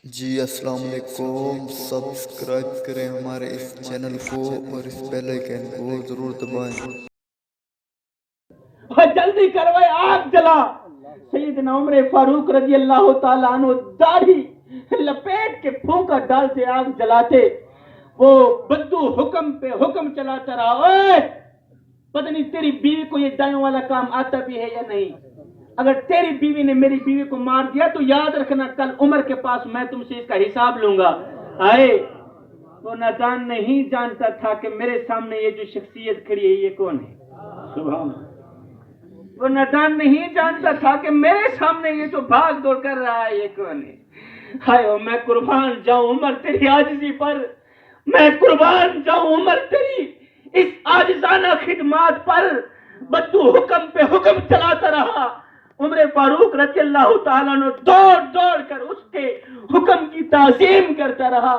جی السلام علیکم، سبسکرائب کریں ہمارے اس چینل کو اور اس بیل آئیکن کو ضرور دبائیں۔ جلدی کروے آگ جلا۔ سیدنا عمر فاروق رضی اللہ تعالیٰ عنہ داڑھی لپیٹ کے پھونکا ڈالتے آگ جلاتے، وہ بدو حکم پہ حکم چلاتا رہا، اوے پتہ نہیں تیری بیوی کو یہ دائیوں والا کام آتا بھی ہے یا نہیں، اگر تیری بیوی نے میری بیوی کو مار دیا تو یاد رکھنا کل عمر کے پاس میں تم سے اس کا حساب لوں گا۔ آئے وہ نادان نہیں جانتا تھا کہ میرے سامنے یہ جو شخصیت کھڑی ہے یہ کون ہے۔ سبحان اللہ۔ وہ نادان نہیں جانتا تھا کہ میرے سامنے یہ جو بھاگ دوڑ کر رہا ہے یہ کون ہے۔ ہائے میں قربان جاؤں عمر تیری عاجزی پر، میں قربان جاؤں عمر تیری اس عاجزانہ خدمات پر۔ بدو حکم پہ حکم چلاتا رہا۔ عمر فاروق رضی اللہ تعالیٰ نے دوڑ دوڑ کر اس کے حکم کی تعظیم کرتا رہا۔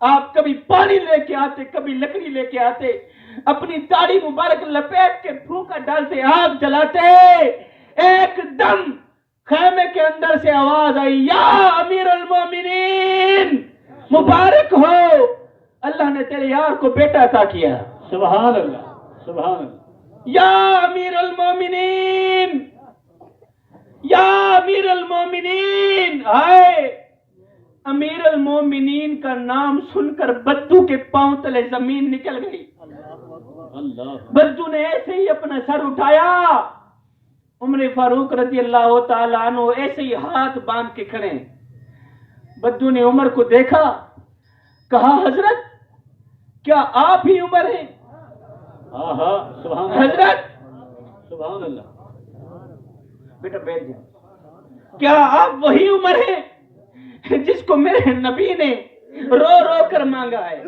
آپ کبھی پانی لے کے آتے، کبھی لکڑی لے کے آتے، اپنی داڑھی مبارک لپیٹ کے پھونکا ڈالتے، آگ جلاتے، ایک دم خیمے کے اندر سے آواز آئی، یا امیر المومنین مبارک ہو، اللہ نے تیرے یار کو بیٹا عطا کیا۔ سبحان اللہ، سبحان اللہ۔ یا امیر المومنین، یا امیر المومنین۔ آئے امیر المومنین کا نام سن کر بدو کے پاؤں تلے زمین نکل گئی۔ بدو نے ایسے ہی اپنا سر اٹھایا، عمر فاروق رضی اللہ تعالیٰ عنہ ایسے ہی ہاتھ باندھ کے کھڑے۔ بدو نے عمر کو دیکھا، کہا حضرت کیا آپ ہی عمر ہیں؟ حضرت سبحان اللہ، بیٹا بیٹھ جا، کیا آپ وہی عمر ہیں جس کو میرے نبی نے رو رو کر مانگا ہے؟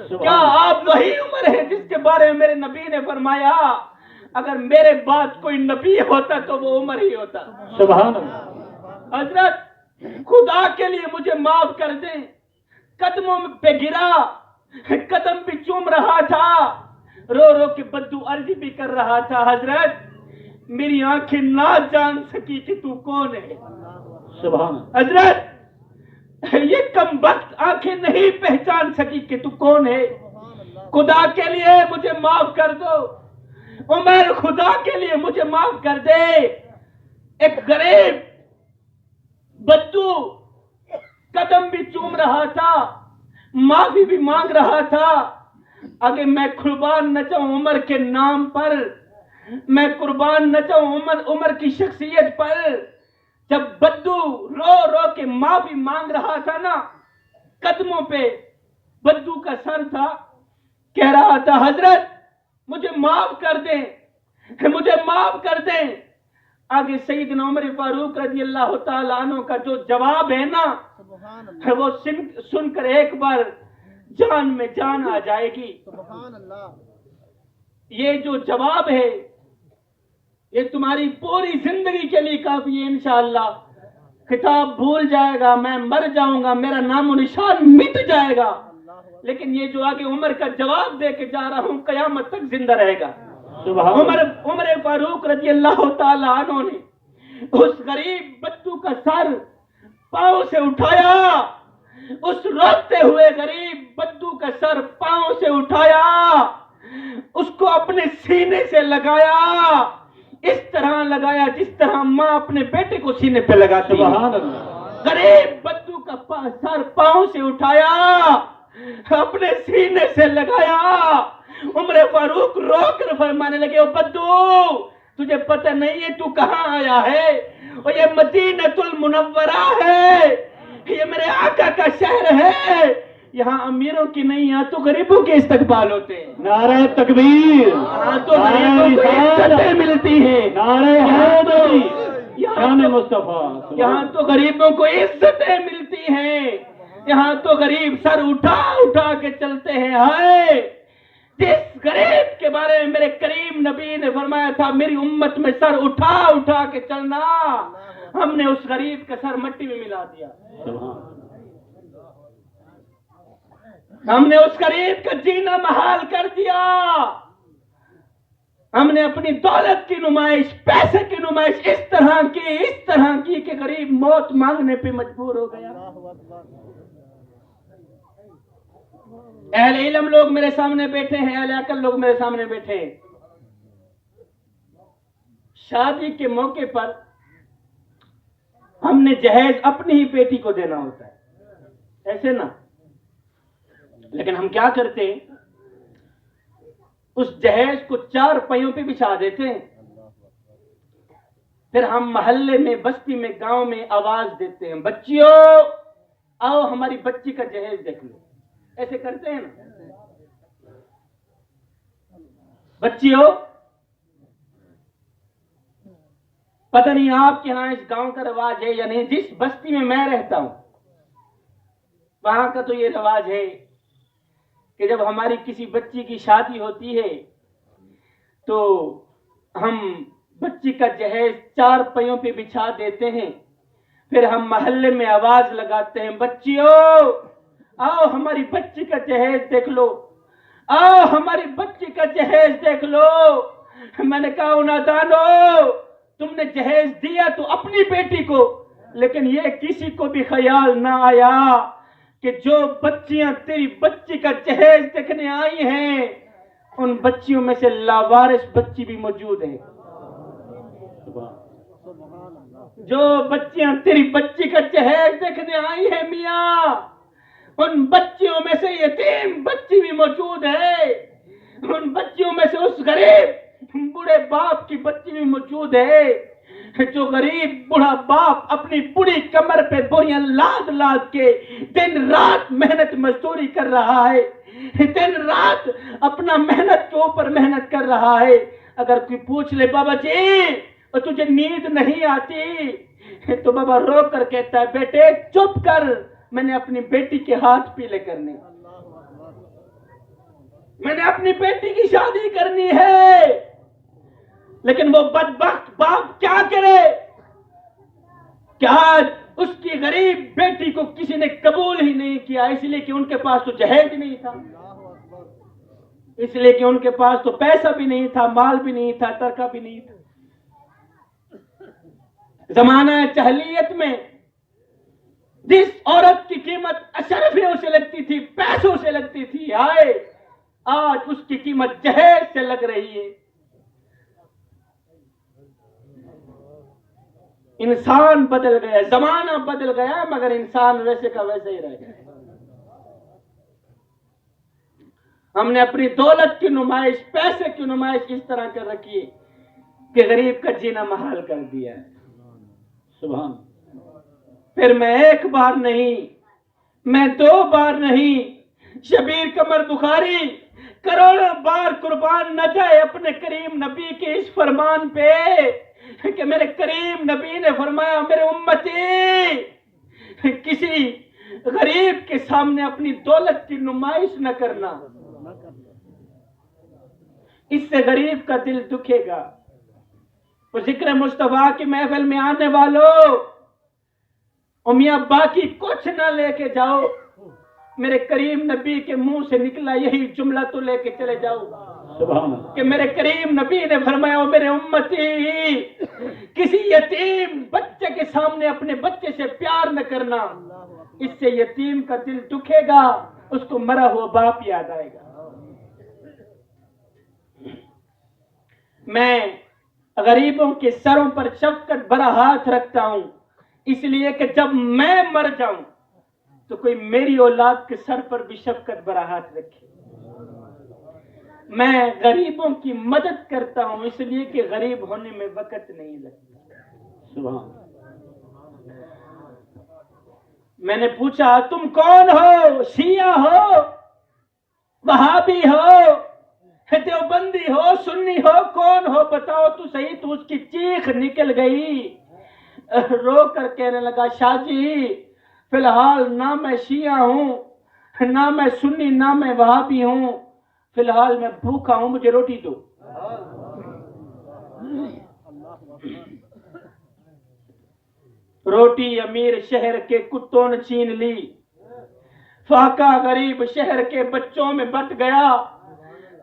کیا آپ وہی عمر ہیں جس کے بارے میں میرے نبی نے فرمایا اگر میرے بعد کوئی نبی ہوتا تو وہ عمر ہی ہوتا؟ سبحان اللہ۔ حضرت خدا کے لیے مجھے معاف کر دیں، قدموں پہ گرا، قدم بھی چوم رہا تھا، رو رو کے بدو عرض بھی کر رہا تھا، حضرت میری آنکھیں نہ جان سکی کہ تو کون ہے۔ سبحان اللہ۔ حضرت یہ کم وقت آنکھیں نہیں پہچان سکی کہ تو کون ہے، خدا کے لیے مجھے معاف کر دو عمر، خدا کے لیے مجھے معاف کر دے۔ ایک غریب بدو قدم بھی چوم رہا تھا، معافی بھی مانگ رہا تھا، اگر میں قربان نہ جاؤں عمر کے نام پر، میں قربان نہ جاؤں عمر کی شخصیت پر۔ جب بدو رو رو کے معافی مانگ رہا تھا نا، قدموں پہ بدو کا سر تھا، کہہ رہا تھا حضرت مجھے معاف کر دیں، مجھے معاف کر دیں۔ آگے سیدنا عمر فاروق رضی اللہ تعالیٰ عنہ کا جو جواب ہے نا، وہ سن کر ایک بار جان میں جان آ جائے گی۔ یہ جو جواب ہے یہ تمہاری پوری زندگی کے لیے کافی ہے انشاءاللہ۔ خطاب بھول جائے گا، میں مر جاؤں گا، میرا نام و نشان مٹ جائے گا، لیکن یہ جو آگے عمر کا جواب دے کے جا رہا ہوں قیامت تک زندہ رہے گا۔ عمر فاروق رضی اللہ تعالیٰ عنہ نے اس غریب بدو کا سر پاؤں سے اٹھایا، اس روتے ہوئے غریب بدو کا سر پاؤں سے اٹھایا، اس کو اپنے سینے سے لگایا، اس طرح لگایا جس طرح ماں اپنے بیٹے کو سینے پہ لگاتی ہے۔ غریب بدو کا سر پاؤں سے اٹھایا، اپنے سینے سے لگایا۔ عمر فاروق رو کر فرمانے لگے، او بدو تجھے پتہ نہیں ہے تو کہاں آیا ہے؟ اور یہ مدینہ المنورہ ہے، یہ میرے آقا کا شہر ہے، یہاں امیروں کی نہیں، یہاں تو غریبوں کے استقبال ہوتے ہیں۔ نعرہ تکبیر، یہاں تو غریبوں کو عزتیں ملتی ہیں، نعرہ حیدر، شان مصطفیٰ۔ یہاں تو غریبوں کو عزتیں ملتی ہیں، یہاں تو غریب سر اٹھا اٹھا کے چلتے ہیں۔ ہائے جس غریب کے بارے میں میرے کریم نبی نے فرمایا تھا میری امت میں سر اٹھا اٹھا کے چلنا، ہم نے اس غریب کا سر مٹی میں ملا دیا، ہم نے اس غریب کا جینا محال کر دیا، ہم نے اپنی دولت کی نمائش، پیسے کی نمائش اس طرح کی کہ غریب موت مانگنے پہ مجبور ہو گیا۔ اہل علم لوگ میرے سامنے بیٹھے ہیں، اہل عقل لوگ میرے سامنے بیٹھے ہیں۔ شادی کے موقع پر ہم نے جہیز اپنی ہی بیٹی کو دینا ہوتا ہے، ایسے نا؟ لیکن ہم کیا کرتے ہیں؟ اس جہیز کو 4 پہیوں پہ بچھا دیتے ہیں، پھر ہم محلے میں، بستی میں، گاؤں میں آواز دیتے ہیں، بچیوں آؤ ہماری بچی کا جہیز دیکھ لو۔ ایسے کرتے ہیں نا؟ بچیوں، پتہ نہیں آپ کے ہاں اس گاؤں کا رواج ہے یا نہیں، جس بستی میں میں رہتا ہوں وہاں کا تو یہ رواج ہے کہ جب ہماری کسی بچی کی شادی ہوتی ہے تو ہم بچی کا جہیز 4 پہیوں پہ بچھا دیتے ہیں، پھر ہم محلے میں آواز لگاتے ہیں، بچیوں آؤ ہماری بچی کا جہیز دیکھ لو، آؤ ہماری بچی کا جہیز دیکھ لو۔ میں نے کہا نادانو، تم نے جہیز دیا تو اپنی بیٹی کو، لیکن یہ کسی کو بھی خیال نہ آیا کہ جو بچیاں تیری بچی کا جہیز دیکھنے آئی ہیں ان بچیوں میں سے لاوارث بچی بھی موجود ہے۔ جو بچیاں تیری بچی کا جہیز دیکھنے آئی ہیں میاں، ان بچیوں میں سے یتیم بچی بھی موجود ہے، ان بچیوں میں سے اس غریب بوڑھے باپ کی بچی بھی موجود ہے، جو غریب بوڑھا باپ اپنی بڑی کمر پہ بوریاں لاد لاد کے دن رات محنت مزدوری کر رہا ہے، دن رات اپنا محنت کے اوپر محنت کر رہا ہے۔ اگر کوئی پوچھ لے بابا جی اور تجھے نیند نہیں آتی تو بابا رو کر کہتا ہے بیٹے چپ کر، میں نے اپنی بیٹی کے ہاتھ پیلے کرنے، میں نے اپنی بیٹی کی شادی کرنی ہے۔ لیکن وہ بدبخت باپ کیا کرے کہ آج اس کی غریب بیٹی کو کسی نے قبول ہی نہیں کیا، اس لیے کہ ان کے پاس تو جہیز نہیں تھا، اس لیے کہ ان کے پاس تو پیسہ بھی نہیں تھا، مال بھی نہیں تھا، ترکہ بھی نہیں تھا۔ زمانہ جاہلیت میں جس عورت کی قیمت اشرفیوں سے لگتی تھی، پیسوں سے لگتی تھی، آج اس کی قیمت جہیز سے لگ رہی ہے۔ انسان بدل گیا، زمانہ بدل گیا، مگر انسان ویسے کا ویسے ہی رہ گیا۔ ہم نے اپنی دولت کی نمائش، پیسے کی نمائش اس طرح کر رکھی ہے کہ غریب کا جینا محال کر دیا ہے۔ سبحان۔ پھر میں 1 بار نہیں، میں 2 بار نہیں، شبیر قمر بخاری کروڑوں بار قربان نہ جائے اپنے کریم نبی کے اس فرمان پہ کہ میرے کریم نبی نے فرمایا میرے امتی کسی غریب کے سامنے اپنی دولت کی نمائش نہ کرنا، اس سے غریب کا دل دکھے گا۔ اور ذکر مصطفیٰ کی محفل میں آنے والوں، میاں باقی کچھ نہ لے کے جاؤ، میرے کریم نبی کے منہ سے نکلا یہی جملہ تو لے کے چلے جاؤ کہ میرے کریم نبی نے فرمایا میرے امتی کسی یتیم بچے کے سامنے اپنے بچے سے پیار نہ کرنا، اس سے یتیم کا دل دکھے گا، اس کو مرا ہوا باپ یاد آئے گا۔ میں غریبوں کے سروں پر شفقت بھرا ہاتھ رکھتا ہوں، اس لیے کہ جب میں مر جاؤں تو کوئی میری اولاد کے سر پر بھی شفقت بھرا ہاتھ رکھے۔ میں غریبوں کی مدد کرتا ہوں اس لیے کہ غریب ہونے میں وقت نہیں لگتا۔ سبحان۔ میں نے پوچھا تم کون ہو؟ شیعہ ہو، وہابی ہو، دیوبندی ہو، سنی ہو، کون ہو بتاؤ تو صحیح۔ تو اس کی چیخ نکل گئی، رو کر کہنے لگا شاہ جی فی الحال نہ میں شیعہ ہوں، نہ میں سنی، نہ میں وہابی ہوں، فی الحال میں بھوکا ہوں، مجھے روٹی دو۔ روٹی امیر شہر کے کتوں نے چھین لی، فاقہ غریب شہر کے بچوں میں بٹ گیا،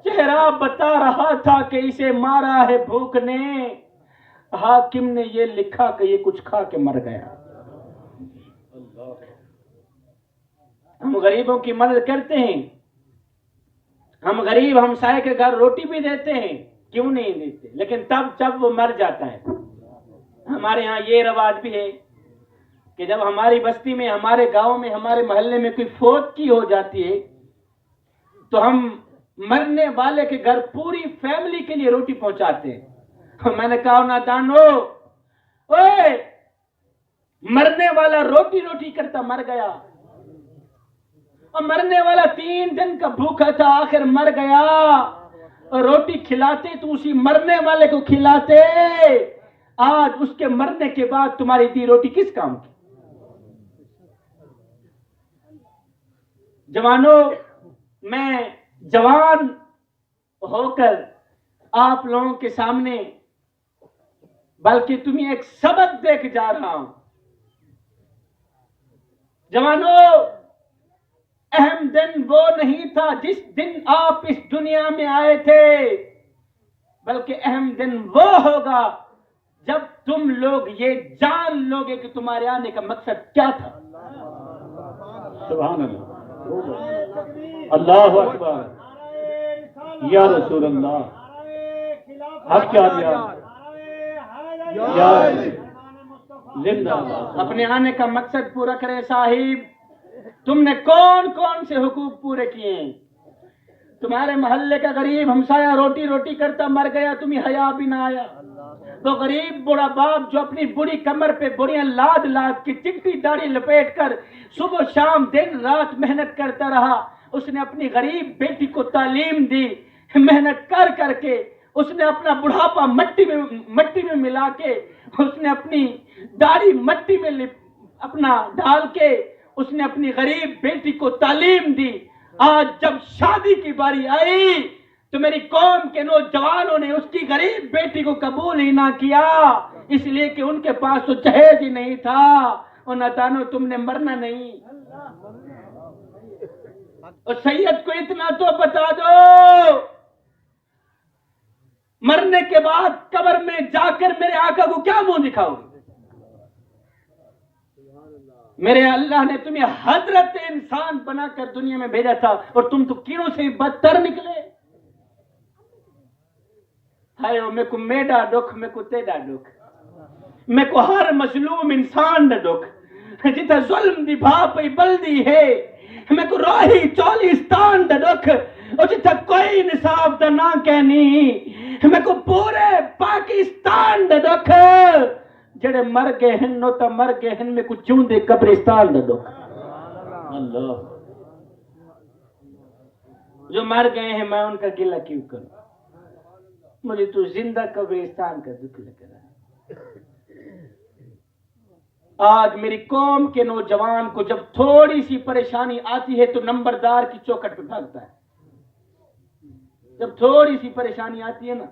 چہرہ بتا رہا تھا کہ اسے مارا ہے بھوک نے، حاکم نے یہ لکھا کہ یہ کچھ کھا کے مر گیا۔ ہم غریبوں کی مدد کرتے ہیں، ہم غریب ہمسائے کے گھر روٹی بھی دیتے ہیں، کیوں نہیں دیتے، لیکن تب جب وہ مر جاتا ہے۔ ہمارے ہاں یہ رواج بھی ہے کہ جب ہماری بستی میں، ہمارے گاؤں میں، ہمارے محلے میں کوئی فوت کی ہو جاتی ہے تو ہم مرنے والے کے گھر پوری فیملی کے لیے روٹی پہنچاتے ہیں۔ میں نے کہا نادانو، اوے مرنے والا روٹی روٹی کرتا مر گیا، اور مرنے والا 3 دن کا بھوکا تھا، آخر مر گیا، اور روٹی کھلاتے تو اسی مرنے والے کو کھلاتے، آج اس کے مرنے کے بعد تمہاری دی روٹی کس کام کی؟ جوانوں، میں جوان ہو کر آپ لوگوں کے سامنے بلکہ تمہیں ایک سبق دے کے جا رہا ہوں۔ جوانوں، اہم دن وہ نہیں تھا جس دن آپ اس دنیا میں آئے تھے، بلکہ اہم دن وہ ہوگا جب تم لوگ یہ جان لوگے کہ تمہارے آنے کا مقصد کیا تھا۔ سبحان اللہ، اللہ اکبر، یا رسول اللہ، حق کیا دیا، یا زندہ باد۔ اپنے آنے کا مقصد پورا کرے صاحب۔ تم نے کون کون سے حقوق پورے کیے ہیں؟ تمہارے محلے کا غریب ہمسایہ روٹی روٹی کرتا مر گیا، تمہیں حیا بھی نہ آیا۔ تو غریب بوڑھا باپ جو اپنی بڑی کمر پہ بڑیاں لاد لاد کی چپٹی داڑھی لپیٹ کر صبح شام دن رات محنت کرتا رہا، اس نے اپنی غریب بیٹی کو تعلیم دی، محنت کر کر کے اس نے اپنا بڑھاپا مٹی میں ملا کے، اس نے اپنی داڑھی مٹی میں اپنا ڈال کے اس نے اپنی غریب بیٹی کو تعلیم دی۔ آج جب شادی کی باری آئی تو میری قوم کے نوجوانوں نے اس کی غریب بیٹی کو قبول ہی نہ کیا، اس لیے کہ ان کے پاس تو جہیز ہی نہیں تھا۔ اور نادانو، تم نے مرنا نہیں، اور سید کو اتنا تو بتا دو، مرنے کے بعد قبر میں جا کر میرے آقا کو کیا منہ دکھاؤ گے؟ میرے اللہ نے تمہیں حضرت انسان بنا کر دنیا میں بھیجا تھا، اور تم تو کیڑوں سے بدتر نکلے۔ ہائے میں کو میڈا ڈوکھ، میں کو تیڈا ڈوکھ، میں کو ہر مظلوم انسان دا ڈوکھ، جتا ظلم دی بھاپی بلدی ہے، میں کو روحی چولیستان دا ڈوکھ، اور جتا کوئی نصاب دا نہ کہنی، میں کو پورے پاکستان دا ڈوکھ، جڑے مر گئے ہیں نو تا مر گئے ہیں، میں کو چوندے قبرستان دا ڈوکھ۔ اللہ، جو مر گئے ہیں میں ان کا گلہ کیوں کروں، مجھے تو زندہ قبرستان کا دکھ لگ رہا ہے۔ آج میری قوم کے نوجوان کو جب تھوڑی سی پریشانی آتی ہے تو نمبردار کی چوکٹ پہ بھاگتا ہے، جب تھوڑی سی پریشانی آتی ہے نا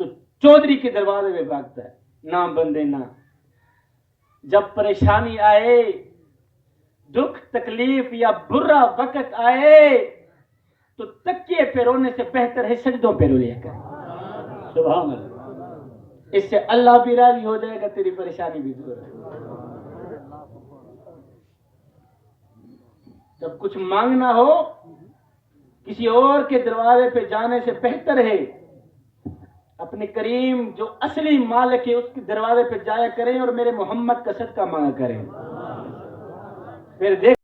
تو چودھری کے دروازے میں بھاگتا ہے، نہ بندے نہ۔ جب پریشانی آئے، دکھ تکلیف یا برا وقت آئے تو تکیے پہ رونے سے بہتر ہے سجدوں پہ رو لیا کر، سبحان اللہ، اس سے اللہ بھی راضی ہو جائے گا، تیری پریشانی بھی دور ہے۔ جب کچھ مانگنا ہو کسی اور کے دروازے پہ جانے سے بہتر ہے اپنے کریم جو اصلی مالک ہے اس کے دروازے پہ جایا کریں اور میرے محمد کا صدقہ مانگا کریں، پھر دیکھ